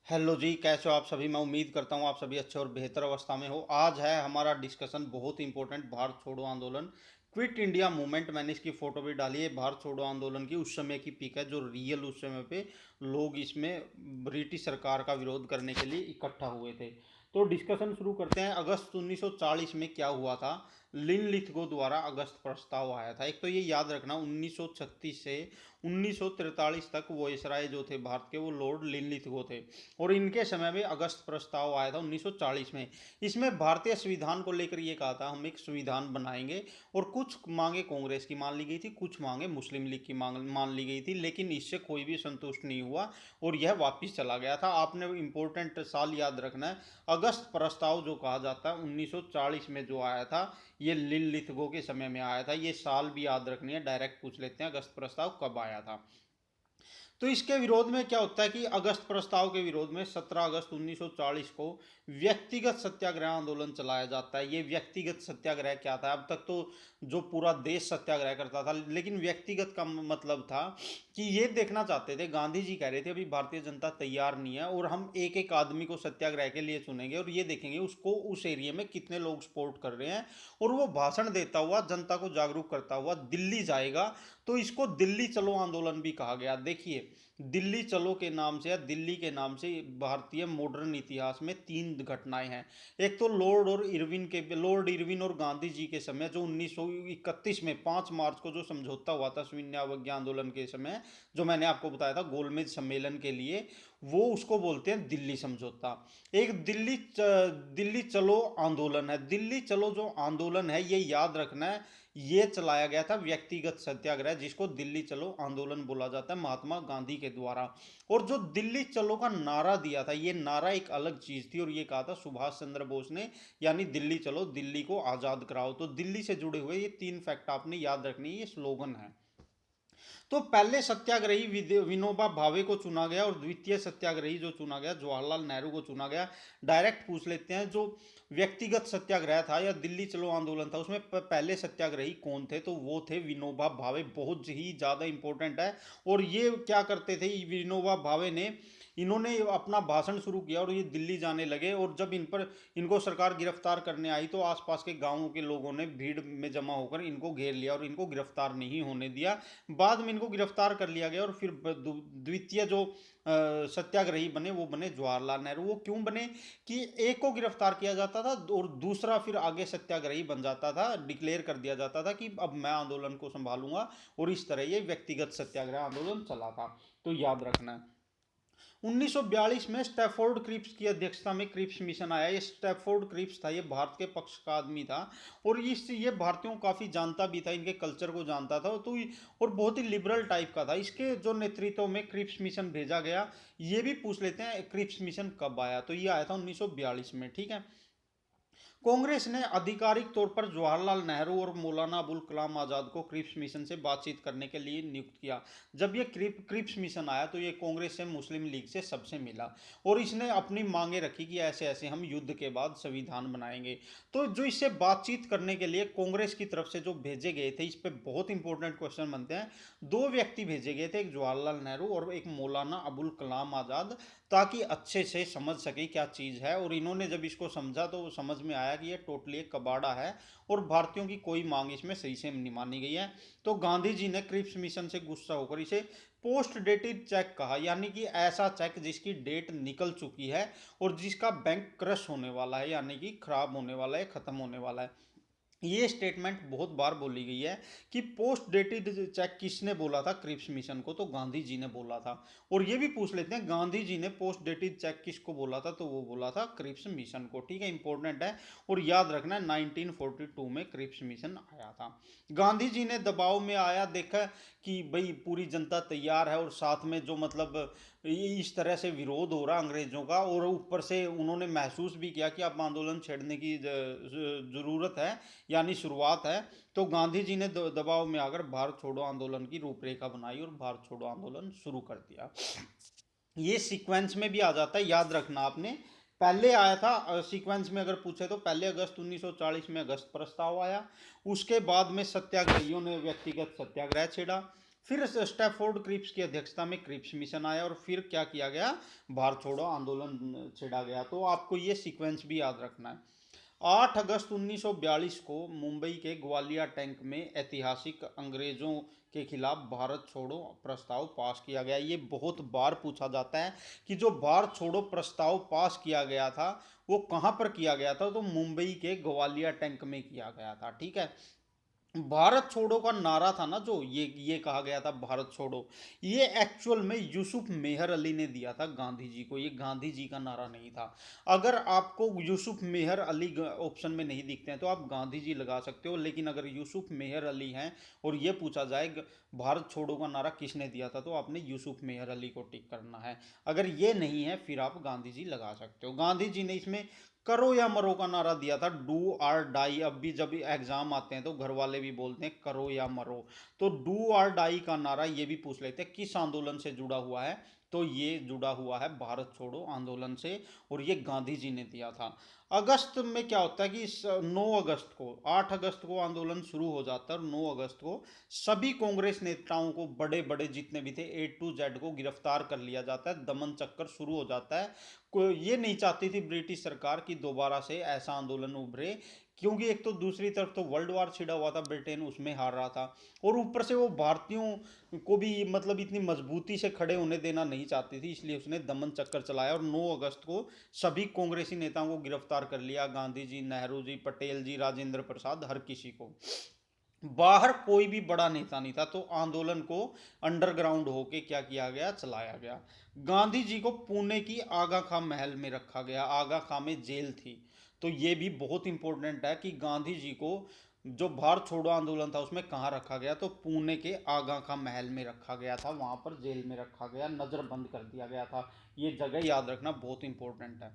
Hello जी, कैसे हो आप सभी। मैं उम्मीद करता हूँ आप सभी अच्छे और बेहतर अवस्था में हो। आज है हमारा डिस्कशन बहुत इंपॉर्टेंट, भारत छोड़ो आंदोलन, क्विट इंडिया मूवमेंट। मैंने इसकी फोटो भी डाली है। भारत छोड़ो आंदोलन की उस समय की पिक है, जो रियल उस समय पे लोग इसमें ब्रिटिश सरकार का विरोध करने के लिए इकट्ठा हुए थे। तो डिस्कशन शुरू करते हैं। अगस्त 1940 में क्या हुआ था। लिनलिथगो द्वारा अगस्त प्रस्ताव आया था। एक तो ये याद रखना, 1936 से 1943 तक वॉयसराय जो थे भारत के, वो लॉर्ड लिनलिथगो थे। और इनके समय में अगस्त प्रस्ताव आया था 1940 में। इसमें भारतीय संविधान को लेकर ये कहा था, हम एक संविधान बनाएंगे। और कुछ मांगे कांग्रेस की मान ली गई थी, कुछ मांगे मुस्लिम लीग की मान ली गई थी, लेकिन इससे कोई भी संतुष्ट नहीं हुआ और यह वापस चला गया था। आपने इंपॉर्टेंट साल याद रखना है। अगस्त प्रस्ताव जो कहा जाता है 1940 में जो आया था, ये लिनलिथगो के समय में आया था। ये साल भी याद रखनी है, डायरेक्ट पूछ लेते हैं अगस्त प्रस्ताव कब आया था। तो इसके विरोध में क्या होता है कि अगस्त प्रस्ताव के विरोध में 17 अगस्त 1940 को व्यक्तिगत सत्याग्रह आंदोलन चलाया जाता है। ये व्यक्तिगत सत्याग्रह क्या था, अब तक तो जो पूरा देश सत्याग्रह करता था, लेकिन व्यक्तिगत का मतलब था कि ये देखना चाहते थे, गांधी जी कह रहे थे अभी भारतीय जनता तैयार नहीं है और हम एक एक आदमी को सत्याग्रह के लिए चुनेंगे और ये देखेंगे उसको उस एरिया में कितने लोग सपोर्ट कर रहे हैं। और वो भाषण देता हुआ, जनता को जागरूक करता हुआ दिल्ली जाएगा। तो इसको दिल्ली चलो आंदोलन भी कहा गया। देखिए, दिल्ली चलो के नाम से या दिल्ली के नाम से भारतीय मॉडर्न इतिहास में तीन घटनाएं हैं। एक तो लॉर्ड इरविन और गांधी जी के समय, जो 1931 में 5 मार्च को जो समझौता हुआ था सविनय अवज्ञा आंदोलन के समय, जो मैंने आपको बताया था गोलमेज सम्मेलन के लिए, वो उसको बोलते हैं दिल्ली समझौता। एक दिल्ली चलो आंदोलन है। दिल्ली चलो जो आंदोलन है, ये याद रखना है, ये चलाया गया था व्यक्तिगत सत्याग्रह, जिसको दिल्ली चलो आंदोलन बोला जाता है महात्मा गांधी के द्वारा। और जो दिल्ली चलो का नारा दिया था, ये नारा एक अलग चीज थी और ये कहा था सुभाष चंद्र बोस ने, यानी दिल्ली चलो, दिल्ली को आजाद कराओ। तो दिल्ली से जुड़े हुए ये तीन फैक्ट आपने याद रखनी है, ये स्लोगन है। तो पहले सत्याग्रही विनोबा भावे को चुना गया और द्वितीय सत्याग्रही जो चुना गया जवाहरलाल नेहरू को चुना गया। डायरेक्ट पूछ लेते हैं, जो व्यक्तिगत सत्याग्रह था या दिल्ली चलो आंदोलन था, उसमें पहले सत्याग्रही कौन थे, तो वो थे विनोबा भावे। बहुत ही ज़्यादा इंपॉर्टेंट है। और ये क्या करते थे विनोबा भावे ने, इन्होंने अपना भाषण शुरू किया और ये दिल्ली जाने लगे। और जब इनको सरकार गिरफ्तार करने आई, तो आसपास के गांवों के लोगों ने भीड़ में जमा होकर इनको घेर लिया और इनको गिरफ्तार नहीं होने दिया। बाद में इनको गिरफ्तार कर लिया गया और फिर द्वितीय जो सत्याग्रही बने, वो बने जवाहरलाल नेहरू। वो क्यों बने कि एक को गिरफ्तार किया जाता था और दूसरा फिर आगे सत्याग्रही बन जाता था, डिक्लेयर कर दिया जाता था कि अब मैं आंदोलन को संभालूंगा। और इस तरह ये व्यक्तिगत सत्याग्रह आंदोलन चला था। तो याद रखना है। 1942 में स्टैफोर्ड क्रिप्स की अध्यक्षता में क्रिप्स मिशन आया। ये स्टैफोर्ड क्रिप्स था, ये भारत के पक्ष का आदमी था और ये भारतीयों को काफ़ी जानता भी था, इनके कल्चर को जानता था। तो और बहुत ही लिबरल टाइप का था। इसके जो नेतृत्व में क्रिप्स मिशन भेजा गया। ये भी पूछ लेते हैं क्रिप्स मिशन कब आया, तो ये आया था 1942 में। ठीक है। कांग्रेस ने आधिकारिक तौर पर जवाहरलाल नेहरू और मौलाना अबुल कलाम आज़ाद को क्रिप्स मिशन से बातचीत करने के लिए नियुक्त किया। जब ये क्रिप्स मिशन आया, तो ये कांग्रेस से मुस्लिम लीग से सबसे मिला और इसने अपनी मांगे रखी कि ऐसे ऐसे हम युद्ध के बाद संविधान बनाएंगे। तो जो इससे बातचीत करने के लिए कांग्रेस की तरफ से जो भेजे गए थे, इस पर बहुत इंपॉर्टेंट क्वेश्चन बनते हैं। दो व्यक्ति भेजे गए थे, एक जवाहरलाल नेहरू और एक मौलाना अबुल कलाम आज़ाद, ताकि अच्छे से समझ सके क्या चीज़ है। और इन्होंने जब इसको समझा, तो समझ में आया कि ये टोटली एक कबाड़ा है और भारतीयों की कोई मांग इसमें सही से नहीं मानी गई है। तो गांधी जी ने क्रिप्स मिशन से गुस्सा होकर इसे पोस्ट डेटेड चेक कहा, यानी कि ऐसा चेक जिसकी डेट निकल चुकी है और जिसका बैंक क्रश होने वाला है, यानी कि खराब होने वाला है, खत्म होने वाला है। ये स्टेटमेंट बहुत बार बोली गई है कि पोस्ट डेटेड चेक किसने बोला था क्रिप्स मिशन को, तो गांधी जी ने बोला था। और ये भी पूछ लेते हैं, गांधी जी ने पोस्ट डेटेड चेक किसको बोला था, तो वो बोला था क्रिप्स मिशन को। ठीक है, इंपॉर्टेंट है। और याद रखना है 1942 में क्रिप्स मिशन आया था। गांधी जी ने दबाव में आया, देखा कि भाई पूरी जनता तैयार है और साथ में जो मतलब इस तरह से विरोध हो रहा अंग्रेजों का, और ऊपर से उन्होंने महसूस भी किया कि अब आंदोलन छेड़ने की ज़रूरत है, यानी शुरुआत है। तो गांधी जी ने दबाव में आकर भारत छोड़ो आंदोलन की रूपरेखा बनाई और भारत छोड़ो आंदोलन शुरू कर दिया। ये सीक्वेंस में भी आ जाता है, याद रखना आपने। पहले आया था सीक्वेंस में, अगर पूछे तो पहले अगस्त 1940 में अगस्त प्रस्ताव आया। उसके बाद में सत्याग्रहियों ने व्यक्तिगत सत्याग्रह छेड़ा। फिर स्टैफोर्ड क्रिप्स की अध्यक्षता में क्रिप्स मिशन आया और फिर क्या किया गया, भारत छोड़ो आंदोलन छिड़ा गया। तो आपको ये सीक्वेंस भी याद रखना है। 8 अगस्त 1942 को मुंबई के ग्वालिया टैंक में ऐतिहासिक अंग्रेजों के खिलाफ भारत छोड़ो प्रस्ताव पास किया गया। ये बहुत बार पूछा जाता है कि जो भारत छोड़ो प्रस्ताव पास किया गया था वो कहाँ पर किया गया था, तो मुंबई के ग्वालिया टैंक में किया गया था। ठीक है। भारत छोड़ो का नारा था ना, जो ये कहा गया था भारत छोड़ो, ये एक्चुअल में यूसुफ मेहर अली ने दिया था गांधी जी को। ये गांधी जी का नारा नहीं था। अगर आपको यूसुफ मेहर अली ऑप्शन में नहीं दिखते हैं तो आप गांधी जी लगा सकते हो, लेकिन अगर यूसुफ मेहर अली हैं और ये पूछा जाए भारत छोड़ो का नारा किसने दिया था, तो आपने यूसुफ मेहर अली को टिक करना है। अगर ये नहीं है फिर आप गांधी जी लगा सकते हो। गांधी जी ने इसमें करो या मरो का नारा दिया था, डू और डाई। अब भी जब एग्जाम आते हैं तो घर वाले भी बोलते हैं करो या मरो, तो डू और डाई का नारा ये भी पूछ लेते हैं किस आंदोलन से जुड़ा हुआ है, तो ये जुड़ा हुआ है भारत छोड़ो आंदोलन से, और ये गांधी जी ने दिया था। अगस्त में क्या होता है कि 9 अगस्त को, 8 अगस्त को आंदोलन शुरू हो जाता है और 9 अगस्त को सभी कांग्रेस नेताओं को, बड़े बड़े जितने भी थे ए टू जेड को गिरफ्तार कर लिया जाता है। दमन चक्कर शुरू हो जाता है। कोई ये नहीं चाहती थी ब्रिटिश सरकार की दोबारा से ऐसा आंदोलन उभरे, क्योंकि एक तो दूसरी तरफ तो वर्ल्ड वार छिड़ा हुआ था, ब्रिटेन उसमें हार रहा था, और ऊपर से वो भारतीयों को भी मतलब इतनी मजबूती से खड़े होने देना नहीं चाहती थी, इसलिए उसने दमन चक्कर चलाया और 9 अगस्त को सभी कांग्रेसी नेताओं को गिरफ्तार कर लिया। गांधी जी, नेहरू जी, पटेल जी, राजेंद्र प्रसाद, हर किसी को। बाहर कोई भी बड़ा नेता नहीं था, तो आंदोलन को अंडरग्राउंड होके क्या किया गया, चलाया गया। गांधी जी को पुणे की आगा खां महल में रखा गया। आगा खां में जेल थी। तो ये भी बहुत इंपॉर्टेंट है कि गांधी जी को जो भारत छोड़ो आंदोलन था उसमें कहाँ रखा गया, तो पुणे के आगा खां महल में रखा गया था। वहां पर जेल में रखा गया, नजरबंद कर दिया गया था। ये जगह याद रखना बहुत इंपॉर्टेंट है।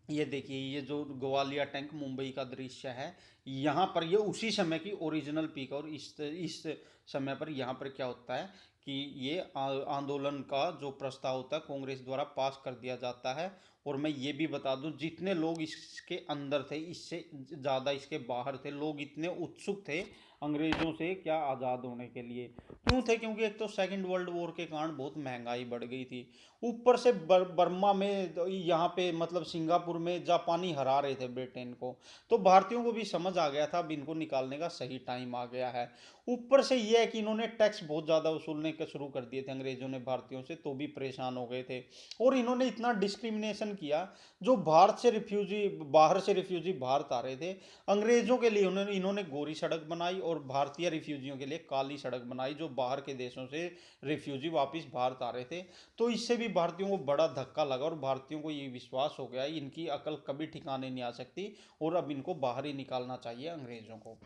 ये देखिए, ये जो ग्वालियर टैंक मुंबई का दृश्य है, यहाँ पर ये उसी समय की ओरिजिनल पीक, और इस समय पर यहाँ पर क्या होता है कि ये आंदोलन का जो प्रस्ताव होता है कांग्रेस द्वारा पास कर दिया जाता है। और मैं ये भी बता दूं, जितने लोग इसके अंदर थे इससे ज़्यादा इसके बाहर थे। लोग इतने उत्सुक थे अंग्रेज़ों से क्या आज़ाद होने के लिए। क्यों थे? क्योंकि एक तो सेकंड वर्ल्ड वॉर के कारण बहुत महंगाई बढ़ गई थी। ऊपर से बर्मा में यहाँ पे मतलब सिंगापुर में जापानी हरा रहे थे ब्रिटेन को। तो भारतीयों को भी समझ आ गया था अब इनको निकालने का सही टाइम आ गया है। ऊपर से ये है कि इन्होंने टैक्स बहुत ज़्यादा वसूलने के शुरू कर दिए थे अंग्रेजों ने भारतीयों से, तो भी परेशान हो गए थे। और इन्होंने इतना डिस्क्रिमिनेशन किया, जो भारत से रिफ्यूजी, बाहर से रिफ्यूजी भारत आ रहे थे, अंग्रेजों के लिए इन्होंने गोरी सड़क बनाई और भारतीय रिफ्यूजियों के लिए काली सड़क बनाई, जो बाहर के देशों से रिफ्यूजी वापस भारत आ रहे थे। तो इससे भी भारतीयों को बड़ा धक्का लगा और भारतीयों को ये विश्वास हो गया इनकी अकल कभी ठिकाने नहीं आ सकती और अब इनको बाहर ही निकालना चाहिए अंग्रेजों को।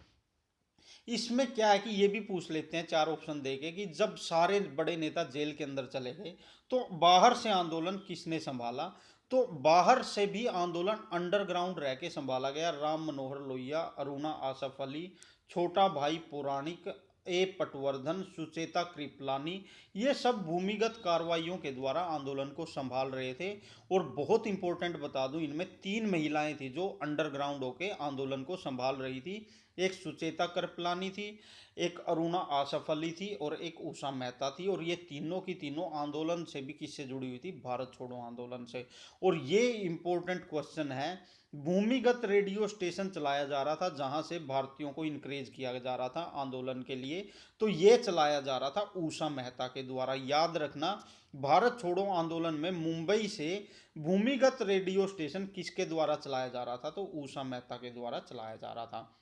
इसमें क्या है कि ये भी पूछ लेते हैं चार ऑप्शन देके कि जब सारे बड़े नेता जेल के अंदर चले गए तो बाहर से आंदोलन किसने संभाला, तो बाहर से भी आंदोलन अंडरग्राउंड रह के संभाला गया। राम मनोहर लोहिया, अरुणा आसफ अली, छोटा भाई पौराणिक, ए पटवर्धन, सुचेता कृपलानी, ये सब भूमिगत कार्रवाइयों के द्वारा आंदोलन को संभाल रहे थे। और बहुत इंपॉर्टेंट बता दूं, इनमें 3 महिलाएं थी जो अंडरग्राउंड होके आंदोलन को संभाल रही थी। एक सुचेता कृपलानी थी, एक अरुणा आसफ अली थी और एक उषा मेहता थी। और ये तीनों की तीनों आंदोलन से भी किससे जुड़ी हुई थी, भारत छोड़ो आंदोलन से। और ये इंपॉर्टेंट क्वेश्चन है, भूमिगत रेडियो स्टेशन चलाया जा रहा था जहां से भारतीयों को इनकरेज किया जा रहा था आंदोलन के लिए, तो ये चलाया जा रहा था उषा मेहता के द्वारा। याद रखना, भारत छोड़ो आंदोलन में मुंबई से भूमिगत रेडियो स्टेशन किसके द्वारा चलाया जा रहा था, तो उषा मेहता के द्वारा चलाया जा रहा था।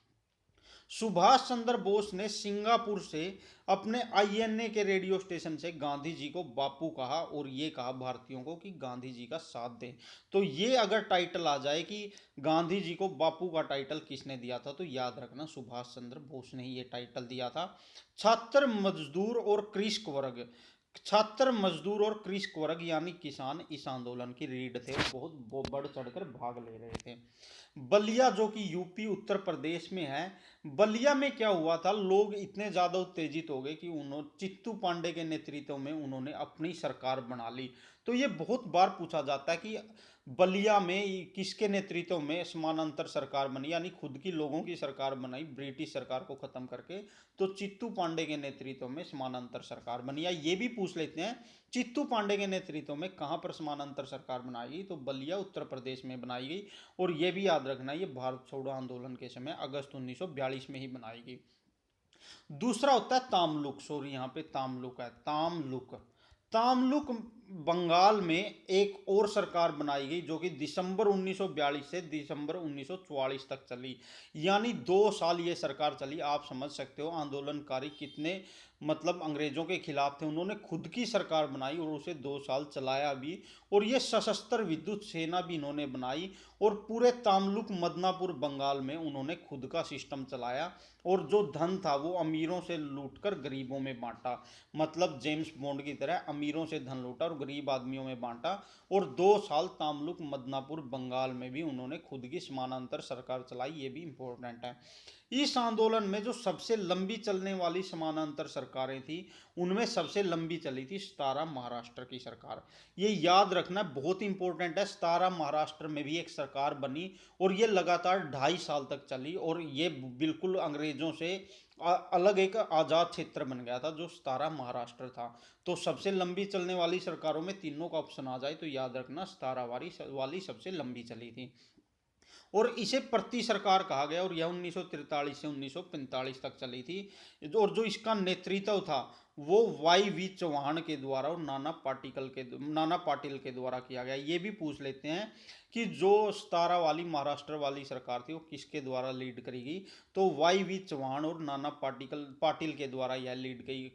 सुभाष चंद्र बोस ने सिंगापुर से अपने आईएनए के रेडियो स्टेशन से गांधी जी को बापू कहा और ये कहा भारतीयों को कि गांधी जी का साथ दें। तो ये अगर टाइटल आ जाए कि गांधी जी को बापू का टाइटल किसने दिया था, तो याद रखना सुभाष चंद्र बोस ने ये टाइटल दिया था। छात्र मजदूर और कृषक वर्ग, छात्र मजदूर और कृषक वर्ग यानी किसान इस आंदोलन की रीढ़ थे, बहुत बढ़ चढ़कर भाग ले रहे थे। बलिया जो कि यूपी उत्तर प्रदेश में है, बलिया में क्या हुआ था, लोग इतने ज़्यादा उत्तेजित हो गए कि उन्होंने चित्तू पांडे के नेतृत्व में उन्होंने अपनी सरकार बना ली। तो ये बहुत बार पूछा जाता है कि बलिया में किसके नेतृत्व में समानांतर सरकार बनी, यानी खुद की लोगों की सरकार बनाई ब्रिटिश सरकार को खत्म करके। तो चित्तू पांडे के नेतृत्व में समानांतर सरकार बनी। या ये भी पूछ लेते हैं चित्तू पांडे के नेतृत्व में कहां पर समानांतर सरकार बनाई गई, तो बलिया उत्तर प्रदेश में बनाई गई। और ये भी याद रखना ये भारत छोड़ो आंदोलन के समय अगस्त 1942 में ही बनाई गई। दूसरा होता है तामलुक, सॉरी यहाँ पे तामलुक है, तामलुक। तामलुक बंगाल में एक और सरकार बनाई गई जो कि दिसंबर 1942 से दिसंबर 1944 तक चली, यानी 2 साल ये सरकार चली। आप समझ सकते हो आंदोलनकारी कितने मतलब अंग्रेजों के खिलाफ थे। उन्होंने खुद की सरकार बनाई और उसे 2 साल चलाया भी। और ये सशस्त्र विद्युत सेना भी इन्होंने बनाई। और पूरे तामलुक मदनापुर बंगाल में उन्होंने खुद का सिस्टम चलाया। और जो धन था वो अमीरों से लूटकर गरीबों में बांटा, मतलब जेम्स बॉन्ड की तरह अमीरों से धन लूटा और गरीब आदमियों में बांटा। और 2 साल तामलुक मदनापुर बंगाल में भी उन्होंने खुद की समानांतर सरकार चलाई, ये भी इंपॉर्टेंट है। इस आंदोलन में जो सबसे लंबी चलने वाली समानांतर सरकारें थी उनमें सबसे लंबी चली थी 17 महाराष्ट्र की सरकार। ये याद रखना बहुत इंपॉर्टेंट है, 17 महाराष्ट्र में भी एक सरकार बनी और ये लगातार 2.5 साल तक चली। और ये बिल्कुल अंग्रेजों से अलग एक आज़ाद क्षेत्र बन गया था जो 17 महाराष्ट्र था। तो सबसे लंबी चलने वाली सरकारों में तीनों का ऑप्शन आ जाए तो याद रखना 17 वाली सबसे लंबी चली थी। और इसे प्रति सरकार कहा गया और यह 1943 से 1945 तक चली थी। और जो इसका नेतृत्व था वो वाई चौहान के द्वारा और नाना पाटिल के द्वारा किया गया। ये भी पूछ लेते हैं कि जो 17 वाली महाराष्ट्र वाली सरकार थी वो किसके द्वारा लीड करी गई, तो वाई चौहान और नाना पाटिल के द्वारा यह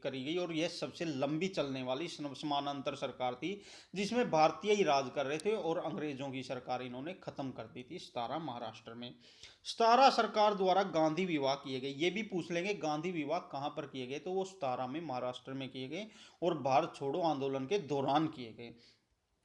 करी गई। और यह सबसे लंबी चलने वाली समानांतर सरकार थी जिसमें भारतीय ही राज कर रहे थे और अंग्रेजों की सरकार इन्होंने खत्म कर दी थी 17 महाराष्ट्र में। 17 सरकार द्वारा गांधी विवाह किए गए, ये भी पूछ लेंगे गांधी विवाह कहाँ पर किए गए, तो वो 17 में महाराष्ट्र में किए गए और भारत छोड़ो आंदोलन के दौरान किए गए।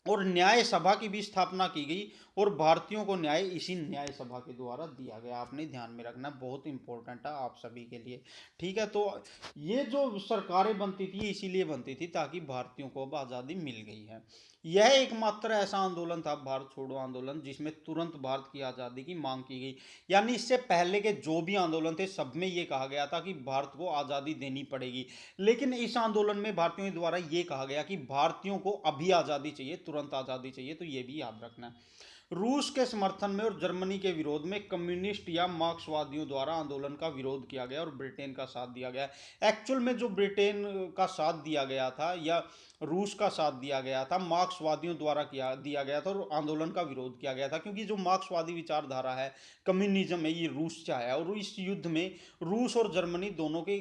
और न्याय सभा की भी स्थापना की गई और भारतीयों को न्याय इसी न्याय सभा के द्वारा दिया गया। आपने ध्यान में रखना, बहुत इंपॉर्टेंट है आप सभी के लिए। ठीक है, तो ये जो सरकारें बनती थी इसीलिए बनती थी ताकि भारतीयों को अब आज़ादी मिल गई है। यह एकमात्र ऐसा आंदोलन था भारत छोड़ो आंदोलन जिसमें तुरंत भारत की आज़ादी की मांग की गई। यानी इससे पहले के जो भी आंदोलन थे सब में ये कहा गया था कि भारत को आज़ादी देनी पड़ेगी, लेकिन इस आंदोलन में भारतीयों द्वारा ये कहा गया कि भारतीयों को अभी आज़ादी चाहिए, तुरंत आज़ादी चाहिए। तो ये भी याद रखना है। रूस के समर्थन में और जर्मनी के विरोध में कम्युनिस्ट या मार्क्सवादियों द्वारा आंदोलन का विरोध किया गया और ब्रिटेन का साथ दिया गया। एक्चुअल में जो ब्रिटेन का साथ दिया गया था या रूस का साथ दिया गया था मार्क्सवादियों द्वारा दिया गया था और आंदोलन का विरोध किया गया था, क्योंकि जो मार्क्सवादी विचारधारा है कम्युनिज्म है ये रूस से आया। और इस युद्ध में रूस और जर्मनी दोनों के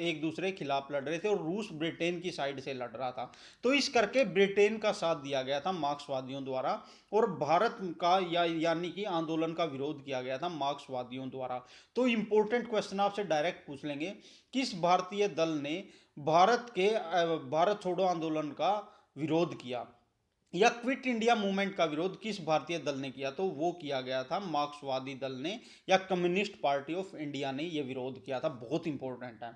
एक दूसरे के खिलाफ लड़ रहे थे और रूस ब्रिटेन की साइड से लड़ रहा था। तो इस करके ब्रिटेन का साथ दिया गया था मार्क्सवादियों द्वारा और भारत का यानी कि आंदोलन का विरोध किया गया था मार्क्सवादियों द्वारा। तो इंपॉर्टेंट क्वेश्चन आपसे डायरेक्ट पूछ लेंगे, किस भारतीय दल ने भारत छोड़ो आंदोलन का विरोध किया या क्विट इंडिया मूवमेंट का विरोध किस भारतीय दल ने किया, तो वो किया गया था मार्क्सवादी दल ने या कम्युनिस्ट पार्टी ऑफ इंडिया ने ये विरोध किया था। बहुत इंपॉर्टेंट है।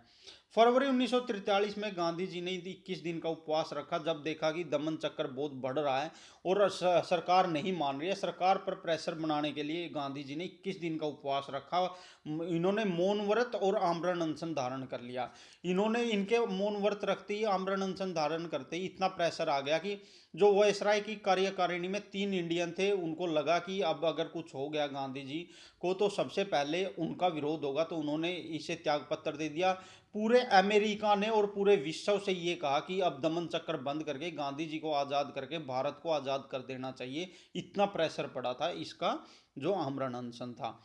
फरवरी 1943 में गांधी जी ने 21 दिन का उपवास रखा जब देखा कि दमन चक्कर बहुत बढ़ रहा है और सरकार नहीं मान रही है। सरकार पर प्रेशर बनाने के लिए गांधी जी ने 21 दिन का उपवास रखा। इन्होंने मौन व्रत और आमरण अनशन धारण कर लिया। इन्होंने इनके मौन व्रत रखते ही आमरण अनशन धारण करते ही इतना प्रेशर आ गया कि जो वायसराय की कार्यकारिणी में 3 इंडियन थे उनको लगा कि अब अगर कुछ हो गया गांधी जी को तो सबसे पहले उनका विरोध होगा, तो उन्होंने इसे त्याग पत्र दे दिया। पूरे अमेरिका ने और पूरे विश्व से ये कहा कि अब दमन चक्र बंद करके गांधी जी को आज़ाद करके भारत को आज़ाद कर देना चाहिए। इतना प्रेशर पड़ा था इसका जो आमरण अनशन था।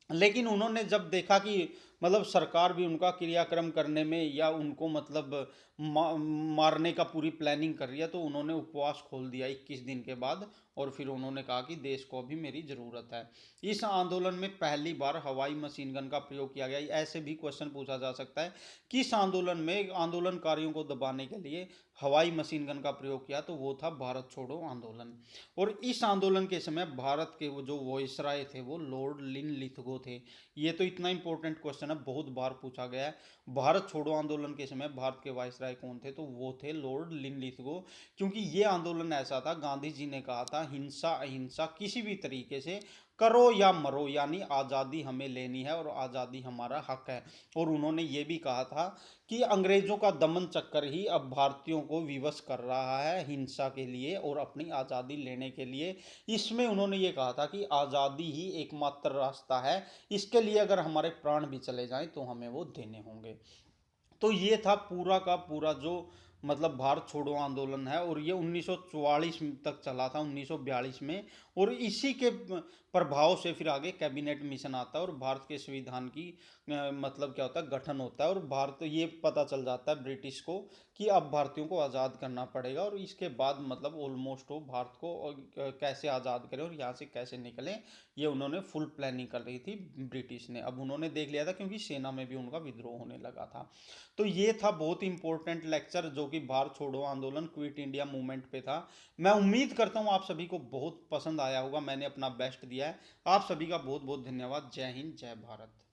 लेकिन उन्होंने जब देखा कि मतलब सरकार भी उनका क्रियाक्रम करने में या उनको मतलब मारने का पूरी प्लानिंग कर रही है, तो उन्होंने उपवास खोल दिया 21 दिन के बाद। और फिर उन्होंने कहा कि देश को अभी मेरी ज़रूरत है। इस आंदोलन में पहली बार हवाई मशीन गन का प्रयोग किया गया। ऐसे भी क्वेश्चन पूछा जा सकता है कि इस आंदोलन में आंदोलनकारियों को दबाने के लिए हवाई मशीन गन का प्रयोग किया, तो वो था भारत छोड़ो आंदोलन। और इस आंदोलन के समय भारत के वो जो वॉइसराय थे वो लॉर्ड लिन लिथगो थे। ये तो इतना इंपॉर्टेंट क्वेश्चन क्वेश्चन है, बहुत बार पूछा गया है। भारत छोड़ो आंदोलन के समय भारत के वायसराय कौन थे, तो वो थे लॉर्ड लिनलिथगो। क्योंकि ये आंदोलन ऐसा था, गांधी जी ने कहा था हिंसा अहिंसा किसी भी तरीके से करो या मरो, यानी आज़ादी हमें लेनी है और आज़ादी हमारा हक है। और उन्होंने ये भी कहा था कि अंग्रेजों का दमन चक्कर ही अब भारतीयों को विवश कर रहा है हिंसा के लिए और अपनी आज़ादी लेने के लिए। इसमें उन्होंने ये कहा था कि आज़ादी ही एकमात्र रास्ता है, इसके लिए अगर हमारे प्राण भी चले जाएं तो हमें वो देने होंगे। तो ये था पूरा का पूरा जो मतलब भारत छोड़ो आंदोलन है, और ये 1944 तक चला था, 1942 में। और इसी के प्रभाव से फिर आगे कैबिनेट मिशन आता है और भारत के संविधान की मतलब क्या होता है, गठन होता है। और भारत ये पता चल जाता है ब्रिटिश को कि अब भारतीयों को आज़ाद करना पड़ेगा, और इसके बाद मतलब ऑलमोस्ट वो भारत को कैसे आज़ाद करें और यहाँ से कैसे निकलें, ये उन्होंने फुल प्लानिंग कर रही थी ब्रिटिश ने। अब उन्होंने देख लिया था क्योंकि सेना में भी उनका विद्रोह होने लगा था। तो ये था बहुत इंपॉर्टेंट लेक्चर जो कि भारत छोड़ो आंदोलन क्विट इंडिया मूवमेंट पे था। मैं उम्मीद करता हूँ आप सभी को बहुत पसंद आया होगा, मैंने अपना बेस्ट दिया है। आप सभी का बहुत बहुत धन्यवाद। जय हिंद, जय भारत।